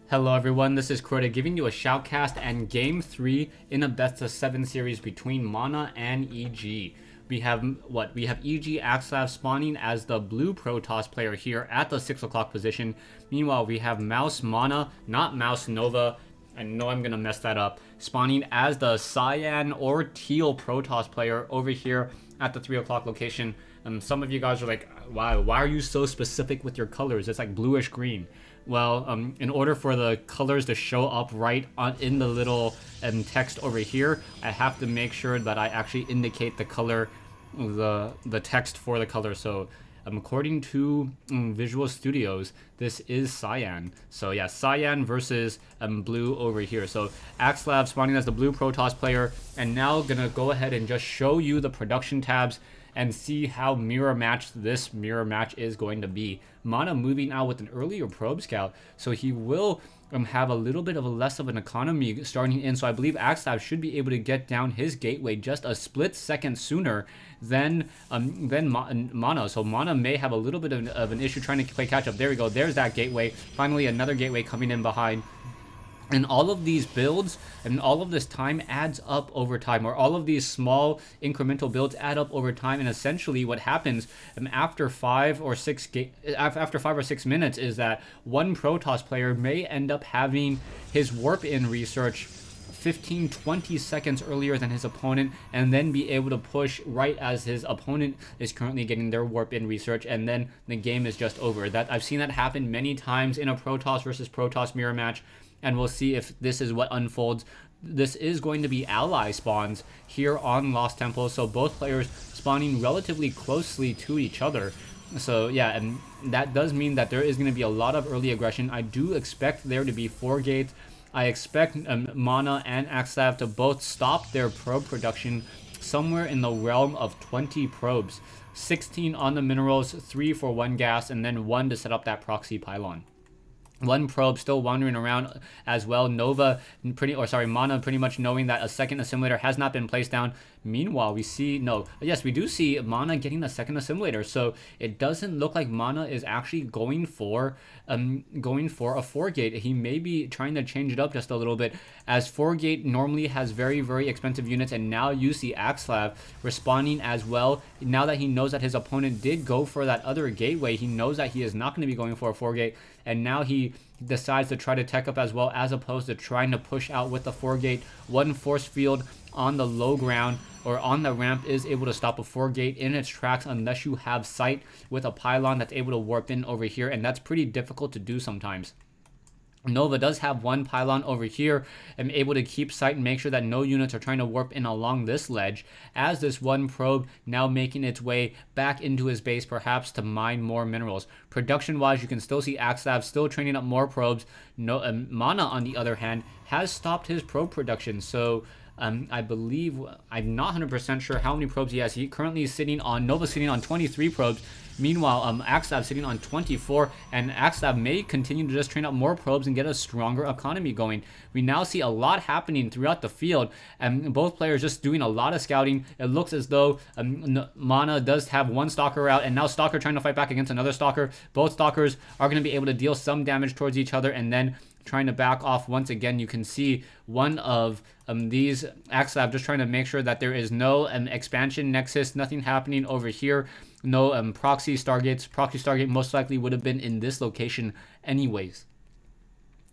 Hello everyone, this is Crota giving you a shoutcast and game 3 in a best of 7 series between Mana and EG. We have EG Axslav spawning as the blue Protoss player here at the 6 o'clock position. Meanwhile, we have Mouz Mana, not Mouse Nova, I know I'm gonna mess that up, spawning as the cyan or teal Protoss player over here at the 3 o'clock location. Some of you guys are like, why are you so specific with your colors? It's like bluish green. Well, in order for the colors to show up right in the little text over here, I have to make sure that I actually indicate the color, the text for the color. So according to Visual Studios, this is cyan. So yeah, cyan versus blue over here. So Axslav spawning as the blue Protoss player, and now gonna go ahead and just show you the production tabs and see how mirror matched this mirror match is going to be. Mana moving out with an earlier probe scout, so he will have a little bit of a less of an economy starting in. So I believe Axslav should be able to get down his gateway just a split second sooner than Mana. So Mana may have a little bit of an issue trying to play catch up. There we go. There's that gateway. Finally, another gateway coming in behind. And all of these builds and all of this time adds up over time, or all of these small incremental builds add up over time. And essentially what happens after 5 or 6 minutes is that one Protoss player may end up having his warp in research 15-20 seconds earlier than his opponent, and then be able to push right as his opponent is currently getting their warp in research, and then the game is just over. That I've seen that happen many times in a Protoss versus Protoss mirror match, and we'll see if this is what unfolds. This is going to be ally spawns here on Lost Temple, so both players spawning relatively closely to each other. So yeah, and that does mean that there is going to be a lot of early aggression. I do expect there to be 4 gates. I expect Mana and Axslav to both stop their probe production somewhere in the realm of 20 probes. 16 on the minerals, 3 for 1 gas, and then 1 to set up that proxy pylon. 1 probe still wandering around as well. Mana pretty much knowing that a second assimilator has not been placed down. Meanwhile, we do see Mana getting a second assimilator. So it doesn't look like Mana is actually going for a 4 gate. He may be trying to change it up just a little bit, as 4 gate normally has very, very expensive units, and now you see Axslav responding as well. Now that he knows that his opponent did go for that other gateway, he knows that he is not going to be going for a 4 gate, and now he decides to try to tech up as well, as opposed to trying to push out with the 4 gate. 1 force field on the low ground or on the ramp is able to stop a 4 gate in its tracks, unless you have sight with a pylon that's able to warp in over here, and that's pretty difficult to do sometimes. Nova does have 1 pylon over here and able to keep sight and make sure that no units are trying to warp in along this ledge, as this 1 probe now making its way back into his base, perhaps to mine more minerals. Production wise, you can still see Axslav still training up more probes. Mana on the other hand has stopped his probe production, so I believe, I'm not 100% sure how many probes he has. He currently is sitting on, Nova sitting on 23 probes. Meanwhile, Axslav sitting on 24, and Axslav may continue to just train up more probes and get a stronger economy going. We now see a lot happening throughout the field, and both players just doing a lot of scouting. It looks as though Mana does have 1 Stalker out, and now Stalker trying to fight back against another Stalker. Both Stalkers are going to be able to deal some damage towards each other, and then trying to back off once again. You can see one of these Axslav just trying to make sure that there is no expansion nexus, nothing happening over here, no proxy stargates. Proxy stargate most likely would have been in this location anyways.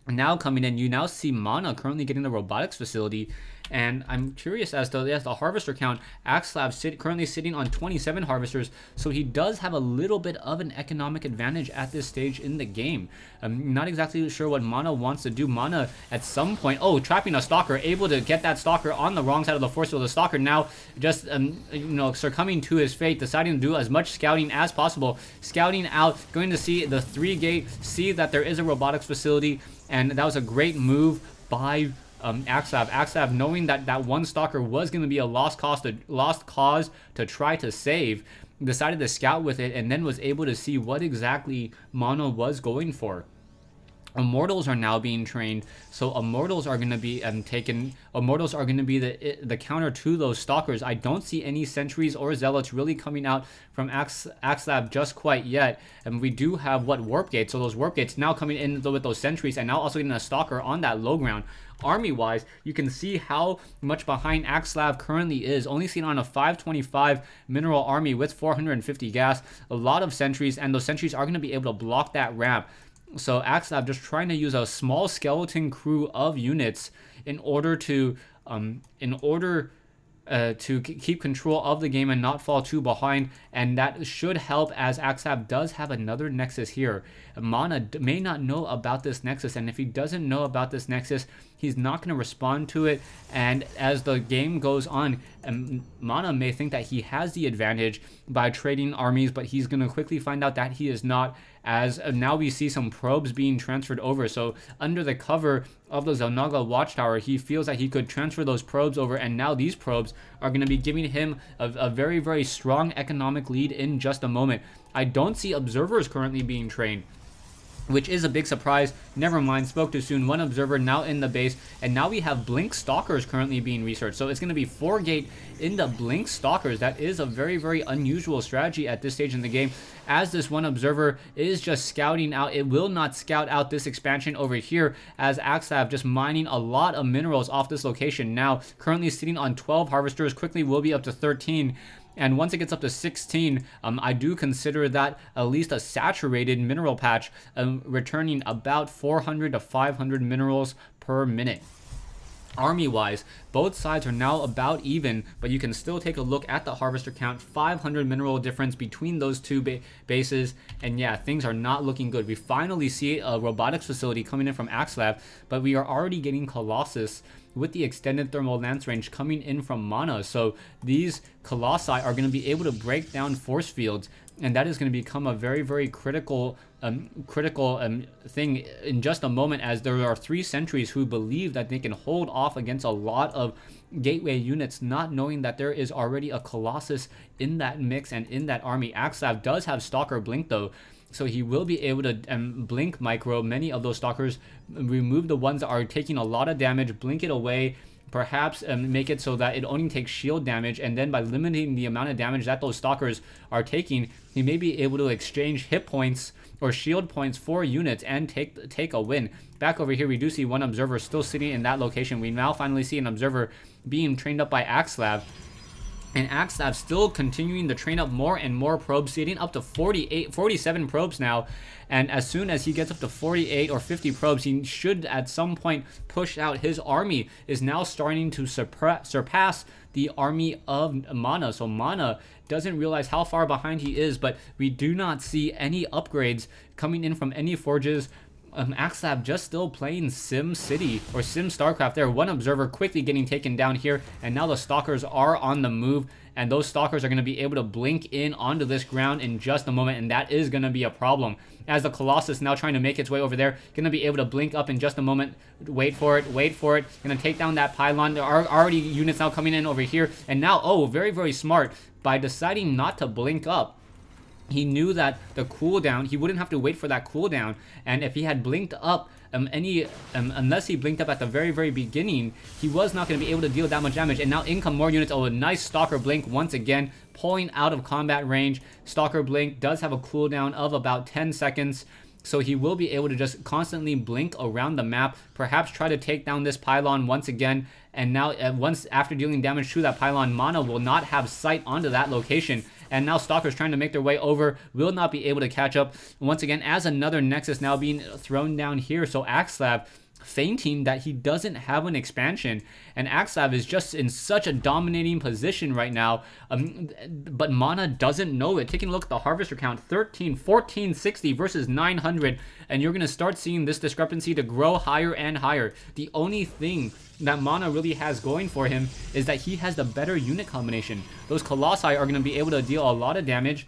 Now coming in, you now see Mana currently getting the robotics facility, and I'm curious as to the harvester count. Axslav currently sitting on 27 harvesters, so he does have a little bit of an economic advantage at this stage in the game. I'm not exactly sure what Mana wants to do. Mana at some point, trapping a Stalker, able to get that Stalker on the wrong side of the force field. The Stalker now just succumbing to his fate, deciding to do as much scouting as possible, scouting out, going to see the 3 gate, see that there is a robotics facility. And that was a great move by Axslav. Axslav, knowing that that 1 Stalker was going to be a lost cause to try to save, decided to scout with it, and then was able to see what exactly Mana was going for. Immortals are now being trained, so Immortals are going to be Immortals are going to be the counter to those Stalkers. I don't see any Sentries or Zealots really coming out from Axslav just quite yet, and we do have Warp Gates, so those Warp Gates now coming in with those Sentries, and now also getting a Stalker on that low ground. Army-wise, you can see how much behind Axslav currently is, only seen on a 525 mineral army with 450 gas, a lot of Sentries, and those Sentries are going to be able to block that ramp. So Axslav just trying to use a small skeleton crew of units in order to keep control of the game and not fall too behind, and that should help as Axslav does have another Nexus here. Mana may not know about this Nexus, and if he doesn't know about this Nexus, he's not going to respond to it, and as the game goes on, Mana may think that he has the advantage by trading armies, but he's going to quickly find out that he is not, as now we see some probes being transferred over. So under the cover of the Xel'Naga Watchtower, he feels that he could transfer those probes over, and now these probes are going to be giving him a very, very strong economic lead in just a moment. I don't see observers currently being trained, which is a big surprise. Never mind, spoke too soon. One observer now in the base, and now we have Blink Stalkers currently being researched. So it's going to be 4 gate in the Blink Stalkers. That is a very, very unusual strategy at this stage in the game, as this one observer is just scouting out. It will not scout out this expansion over here, as Axslav just mining a lot of minerals off this location. Now currently sitting on 12 harvesters, quickly will be up to 13. And once it gets up to 16, I do consider that at least a saturated mineral patch, returning about 400 to 500 minerals per minute. Army-wise, both sides are now about even, but you can still take a look at the harvester count. 500 mineral difference between those two bases, and yeah, things are not looking good. We finally see a robotics facility coming in from Axslav, but we are already getting Colossus with the extended thermal lance range coming in from Mana. So these Colossi are going to be able to break down force fields, and that is going to become a very, very critical thing in just a moment, as there are 3 sentries who believe that they can hold off against a lot of gateway units, not knowing that there is already a Colossus in that mix and in that army. Axslav does have Stalker Blink though, so he will be able to blink micro many of those Stalkers, remove the ones that are taking a lot of damage, blink it away, perhaps make it so that it only takes shield damage, and then by limiting the amount of damage that those Stalkers are taking, he may be able to exchange hit points or shield points for units and take a win. Back over here, we do see one observer still sitting in that location. We now finally see an observer being trained up by Axslav, and Axslav still continuing to train up more and more probes, sitting up to 47 probes now. And as soon as he gets up to 48 or 50 probes, he should at some point push out. His army is now starting to surpass the army of Mana. So Mana doesn't realize how far behind he is, but we do not see any upgrades coming in from any forges. Axslav just still playing Sim City or Sim StarCraft there. One observer quickly getting taken down here, and now the Stalkers are on the move, and those Stalkers are going to be able to blink in onto this ground in just a moment, and that is going to be a problem, as the Colossus now trying to make its way over there, going to be able to blink up in just a moment. Wait for it, going to take down that pylon. There are already units now coming in over here, and now, oh, very, very smart, by deciding not to blink up, he knew that the cooldown, he wouldn't have to wait for that cooldown, and if he had blinked up unless he blinked up at the very, very beginning, he was not going to be able to deal that much damage. And now in come more units. Oh, a nice Stalker Blink once again, pulling out of combat range. Stalker Blink does have a cooldown of about 10 seconds, so he will be able to just constantly blink around the map, perhaps try to take down this pylon once again. And now once after dealing damage to that pylon, Mana will not have sight onto that location, and now Stalkers trying to make their way over will not be able to catch up once again, as another Nexus now being thrown down here. So Axslav feinting that he doesn't have an expansion, and Axslav is just in such a dominating position right now, but Mana doesn't know it. Taking a look at the harvester count, 1460 versus 900, and you're going to start seeing this discrepancy to grow higher and higher. The only thing that Mana really has going for him is that he has the better unit combination. Those Colossi are going to be able to deal a lot of damage,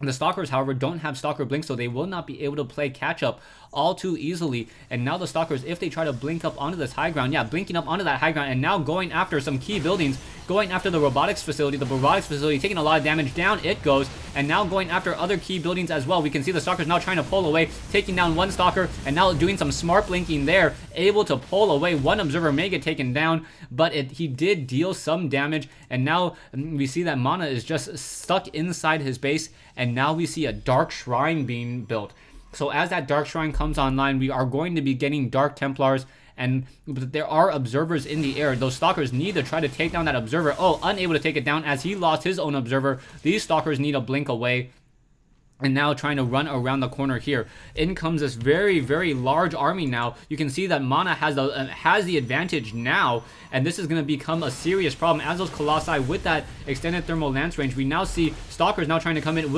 The Stalkers, however, don't have Stalker Blink, so they will not be able to play catch-up all too easily. And now the Stalkers, if they try to blink up onto this high ground, yeah, blinking up onto that high ground, and now going after some key buildings, going after the robotics facility. The robotics facility taking a lot of damage. Down it goes, and now going after other key buildings as well. We can see the Stalkers now trying to pull away, taking down one Stalker, and now doing some smart blinking there, able to pull away. One Observer may get taken down, but he did deal some damage, and now we see that Mana is just stuck inside his base, and now we see a Dark Shrine being built. So as that Dark Shrine comes online, we are going to be getting Dark Templars, and there are Observers in the air. Those Stalkers need to try to take down that Observer. Oh, unable to take it down as he lost his own Observer. These Stalkers need to blink away. And now trying to run around the corner here. In comes this very, very large army now. You can see that Mana has the advantage now, and this is going to become a serious problem as those Colossi with that extended thermal lance range. We now see Stalkers now trying to come in.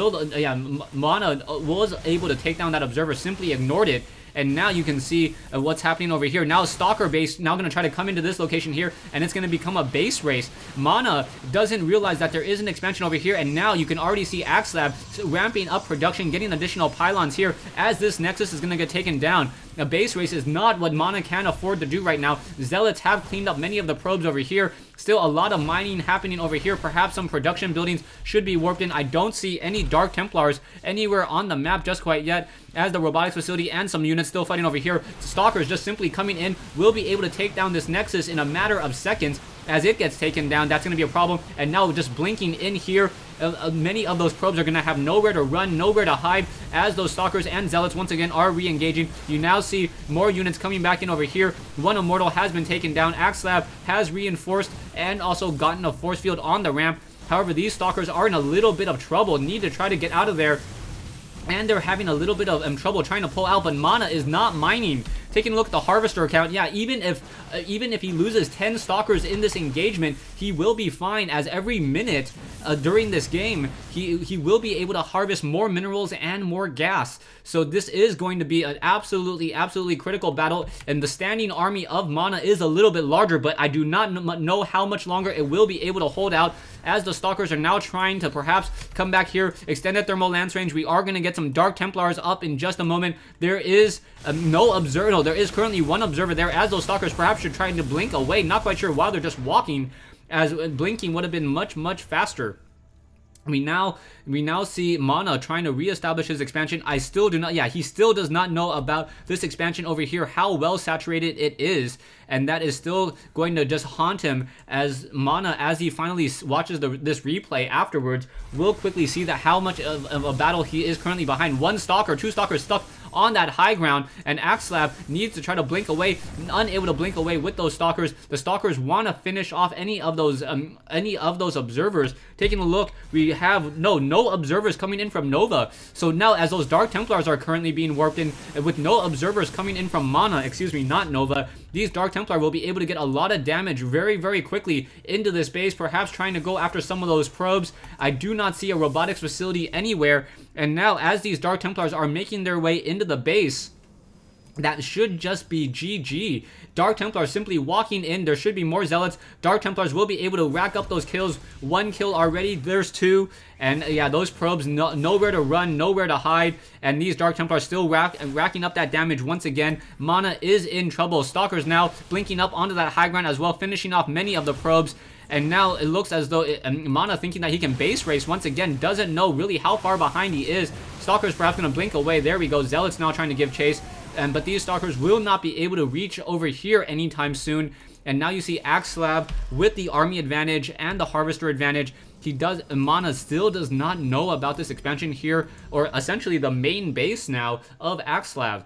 Mana was able to take down that Observer, simply ignored it. And now you can see what's happening over here. Now Stalker base now going to try to come into this location here, and it's going to become a base race. Mana doesn't realize that there is an expansion over here, and now you can already see Axslav ramping up production, getting additional pylons here as this Nexus is going to get taken down. A base race is not what Mana can afford to do right now. Zealots have cleaned up many of the probes over here. Still a lot of mining happening over here. Perhaps some production buildings should be warped in. I don't see any Dark Templars anywhere on the map just quite yet, as the robotics facility and some units still fighting over here. Stalkers just simply coming in will be able to take down this Nexus in a matter of seconds. As it gets taken down, that's going to be a problem. And now just blinking in here, many of those probes are going to have nowhere to run, nowhere to hide, as those Stalkers and Zealots once again are re-engaging. You now see more units coming back in over here. One Immortal has been taken down. Axslav has reinforced and also gotten a force field on the ramp. However, these Stalkers are in a little bit of trouble, need to try to get out of there. And they're having a little bit of trouble trying to pull out, but Mana is not mining. Taking a look at the Harvester account, yeah, even if he loses 10 Stalkers in this engagement, he will be fine, as every minute during this game, he will be able to harvest more minerals and more gas. So this is going to be an absolutely critical battle, and the standing army of Mana is a little bit larger, but I do not know how much longer it will be able to hold out, as the Stalkers are now trying to perhaps come back here. Extended thermal lance range. We are going to get some Dark Templars up in just a moment. There is no Observer. No, there is currently one Observer there, as those Stalkers perhaps should try to blink away. Not quite sure why they're just walking, as blinking would have been much faster. We now see Mana trying to reestablish his expansion. I still do not, yeah, he still does not know about this expansion over here, how well saturated it is, and that is still going to just haunt him, as Mana, as he finally watches this replay afterwards, will quickly see that how much of a battle he is currently behind. One Stalker, two Stalkers stuck on that high ground, and Axslav needs to try to blink away, unable to blink away with those Stalkers. The Stalkers want to finish off any of those Observers. Taking a look, we have no Observers coming in from Nova. So now, as those Dark Templars are currently being warped in, with no Observers coming in from Mana, excuse me, not Nova, these Dark Templar will be able to get a lot of damage very quickly into this base, perhaps trying to go after some of those probes. I do not see a robotics facility anywhere, and now as these Dark Templars are making their way into the base, that should just be GG. Dark Templars simply walking in. There should be more Zealots. Dark Templars will be able to rack up those kills. One kill already. There's two. And yeah, those probes, nowhere to run, nowhere to hide. And these Dark Templars still racking up that damage once again. Mana is in trouble. Stalkers now blinking up onto that high ground as well, finishing off many of the probes. And now it looks as though Mana, thinking that he can base race once again, doesn't know really how far behind he is. Stalkers perhaps going to blink away. There we go. Zealots now trying to give chase. But these Stalkers will not be able to reach over here anytime soon. And now you see Axslav with the army advantage and the Harvester advantage. Mana still does not know about this expansion here, or essentially the main base now of Axslav.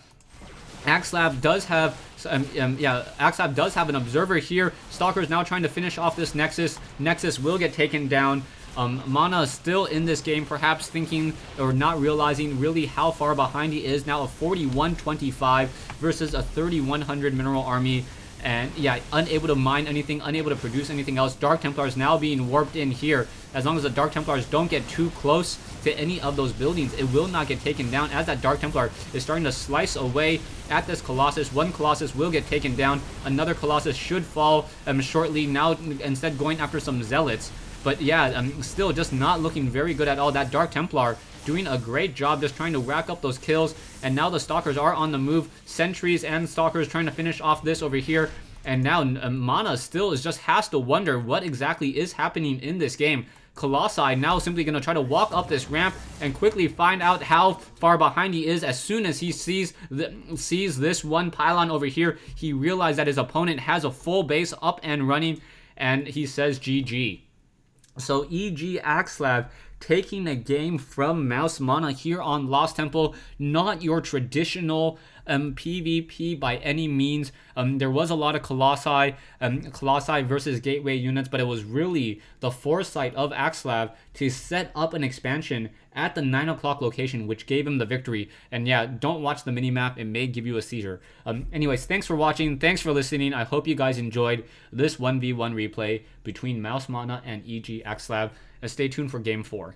Axslav does have Axslav does have an Observer here. Stalkers now trying to finish off this Nexus. Nexus will get taken down. Mana is still in this game, perhaps thinking or not realizing really how far behind he is. Now a 4125 versus a 3100 mineral army. And yeah, unable to mine anything, unable to produce anything else. Dark Templars now being warped in here. As long as the Dark Templars don't get too close to any of those buildings, it will not get taken down, as that Dark Templar is starting to slice away at this Colossus. One Colossus will get taken down. Another Colossus should fall shortly, now instead going after some Zealots. But yeah, still just not looking very good at all. That Dark Templar doing a great job just trying to rack up those kills. And now the Stalkers are on the move. Sentries and Stalkers trying to finish off this over here. And now Mana still has to wonder what exactly is happening in this game. Colossi now simply going to try to walk up this ramp and quickly find out how far behind he is. As soon as he sees this one pylon over here, he realized that his opponent has a full base up and running, and he says GG. So EG Axslav taking a game from Mouse Mana here on Lost Temple. Not your traditional PvP by any means. There was a lot of Colossi versus Gateway units, but it was really the foresight of Axslav to set up an expansion at the 9 o'clock location, which gave him the victory. And yeah, don't watch the minimap, it may give you a seizure. Anyways, thanks for watching, thanks for listening. I hope you guys enjoyed this 1v1 replay between Mouse Mana and EG Axslav. Stay tuned for game 4.